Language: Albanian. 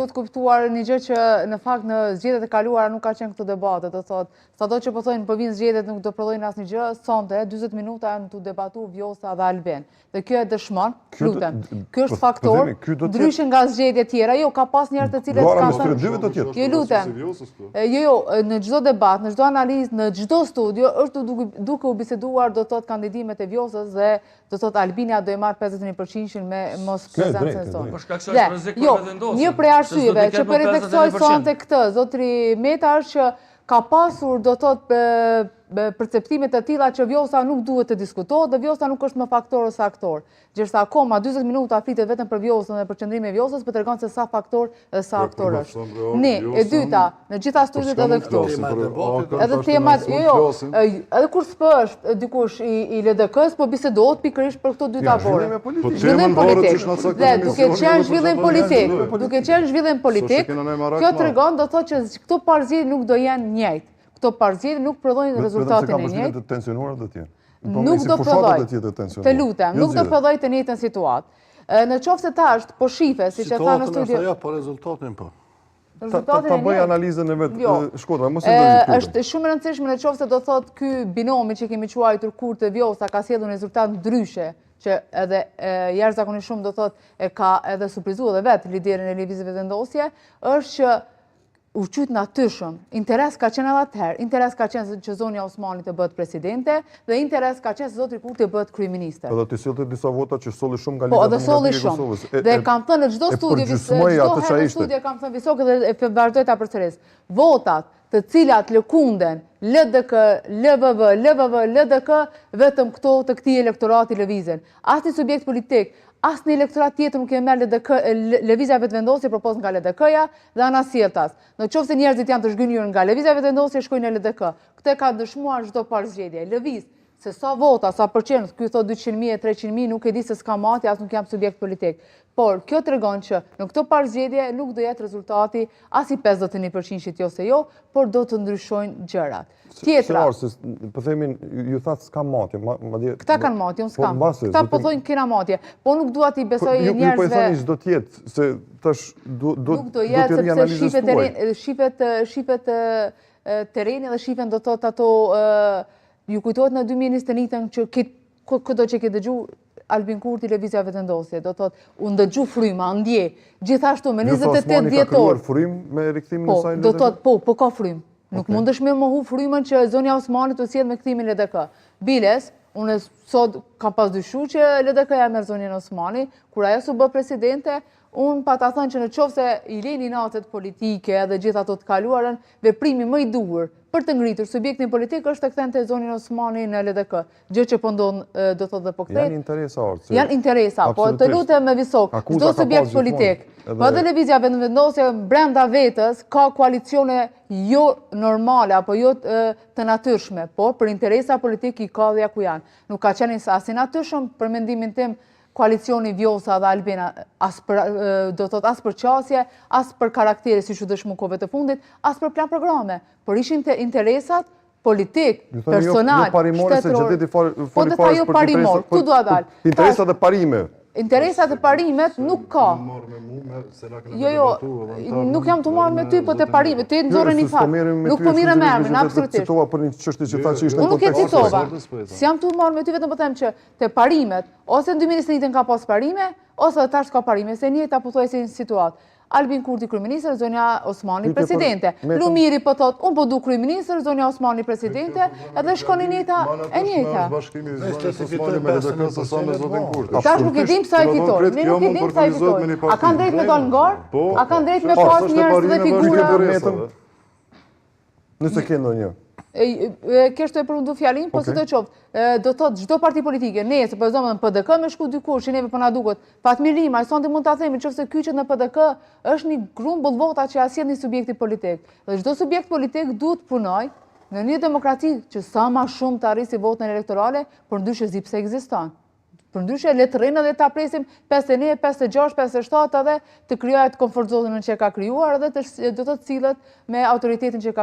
duhet kuptuar një gjë që në fakt në zgjedhjet e kaluara nuk ka qenë këtë debate, do thotë, sado që po thonë po vinë zgjedhjet nuk do prodhojnë asnjë gjë, sonte 40 minuta janë tu debatu Vjosa dhe Albin. Dhe kjo e dëshmon, lutem. Ky është faktor, ndryshe nga zgjedhjet tjera. Jo, ka pas njerëz të cilët kanë thënë. Jo, lutem. Jo, në çdo debat, në çdo analizë, në çdo studio është duke u biseduar do thotë kandidimet e Vjosës dhe do thotë Albania do i marr 51% me mos prezencën e sonë. Jo, një prej arsyeve që po reflektoj sonte këtë, zotri Meta është që ka pasur do thotë perceptime të tilla që Vjosa nuk duhet të diskutohet dhe Vjosa nuk është më faktor ose aktor. Gjërsa akoma 40 minuta flitet vetëm për Vjosën dhe për qëndrimin e Vjosës, po tregon se sa faktor dhe sa aktor është. Ne, e dyta, në gjitha studiet edhe këtu. Edhe temat, edhe kur s'është dikush i LDK-s, po bisedohet pikërisht për këto dy tabore. Zhvillim politik. Dhe duke qenë zhvillim politik, kjo tregon do thotë që këto parzjedhje nuk do jenë njëjtë. Këto parzjedhje nuk prodhojnë rezultatin e njëjtë. Nuk do prodhoj, të lutem, nuk do prodhoj të njëjtën situatë. Në qoftë se tash po shife, siç e tha në studio. Situatë po rezultatin po. Ta bëj analizën e vetë Shkodra, mos e ndonjë. Është shumë e rëndësishme në qoftë se do thotë ky binomi që kemi quajtur Kurti dhe Vjosa ka sjellur një rezultat ndryshe, që edhe jashtëzakonisht shumë do thotë e ka edhe surprizuar edhe vetë liderin e lëvizjeve vendosje, është që u qyt natyrshëm. Interes ka qenë edhe atëherë, interes ka qenë që zonja Osmani të bëhet presidente dhe interes ka qenë se zotri Kurti të bëhet kryeminist. Edhe ti sillte disa vota që solli shumë nga Po, edhe solli shumë. Dhe kam thënë në çdo studio kam thënë Visok dhe e vazhdoj ta përsëris. Votat të cilat lëkunden LDK, LVV, LDK, vetëm këto të këtij elektorati lëvizjen. Asnjë subjekt politik, asnjë elektorat tjetër nuk e merr lëvizja vetëvendosje propos nga LDK-ja dhe anasjelltas. Në qoftë se njerëzit janë të zhgënjur nga lëvizja vetëvendosje, shkojnë në LDK. Këtë ka dëshmuar çdo parzgjedhje. Lëviz se sa vota, sa përqend, ky thot 200.000 e 300.000, nuk e di se s'ka mati, as nuk jam subjekt politik. Por kjo tregon që në këto parzgjedhje nuk do jetë rezultati as i 51% jo se jo, por do të ndryshojnë gjërat. Tjetra. Po themin, ju thatë s'ka matje. Këta kanë matje, unë s'kam. Këta po thojnë kena matje. Po nuk dua t'i besoj njerëzve. Ju po i thoni s'do t'jetë, se tash do t'ri analizës tuaj. Shifet tereni dhe shifen do të ato, ju kujtohet në 2021 që këto që ke dëgju Albin Kurti lëvizja vetëvendosje, do thotë, unë dëgju fryma, ndje, gjithashtu me 28 dhjetor. Ka kaluar frym me rikthimin e saj LDK? Po ka frym. Nuk mundesh me mohu frymën që zonja Osmani të sjell me kthimin LDK. Biles, unë sot kam pas dyshu që LDK-ja merr zonjën Osmani, kur ajo su bë presidente, unë pa ta thënë që në qoftë se i leni natet politike dhe gjithë ato të kaluarën, veprimi më i duhur për të ngritur subjektin politik është të kthente zonjën Osmani në LDK. Gjë që po ndon do thotë dhe po kthehet. Janë interesa ortë. Janë interesa, po të lutem me Visok, çdo subjekt politik, po edhe lëvizja vetëvendosje brenda vetës ka koalicione jo normale apo jo të natyrshme, por për interesa politik i ka dhe ja ku janë. Nuk ka qenë as i natyrshëm për mendimin tim koalicioni Vjosa dhe Albina, do thot as për qasje, as për karaktere si që dëshmukove të fundit, as për plan programe, por ishin të interesat politik, personal, shtetëror, po dhe tha jo parimor, tu dua dalë. Interesat dhe parime. Interesat e parimet nuk ka. Jo, nuk jam të marrë me ty, po të parimet, të jetë nëzore një farë. Nuk po mire me emrin, absolutisht. Citova për një qështi që ta që ishte në kontekst. Unë nuk e citova. Si jam të marrë me ty, vetëm po them që të parimet, ose në 2021 ka pas parime, ose dhe tash ka parime, se njëta po thoj si në situatë. Albin Kurti kryeministër, zonja Osmani presidente. Lumiri po thot, unë po du kryeministër, zonja Osmani presidente, edhe shkoni njëta e njëta. Tash nuk e dim sa e fiton. Ne nuk e dim sa e fiton. A kanë drejt me dalë ngarë? A kanë drejt me pas njerëz dhe figura? Nëse ke ndonjë. Kështë e përfundu fjalin, po së të qoftë, do thotë çdo parti politike, nëse po zonë në PDK me shku dikush, që neve po na duket, Fatmir Rima, sonte mund ta themi nëse kyçet në PDK është një grumbull vota që asjell një subjekti politik. Dhe çdo subjekt politik duhet punoj në një demokraci që sa më shumë të arrisë votën elektorale, por ndryshe zi pse ekziston. Përndryshe, le të rrinë dhe ta presim 59, 56, 57 edhe të krijohet komfort zonën që ka krijuar edhe do të cilët me autoritetin që ka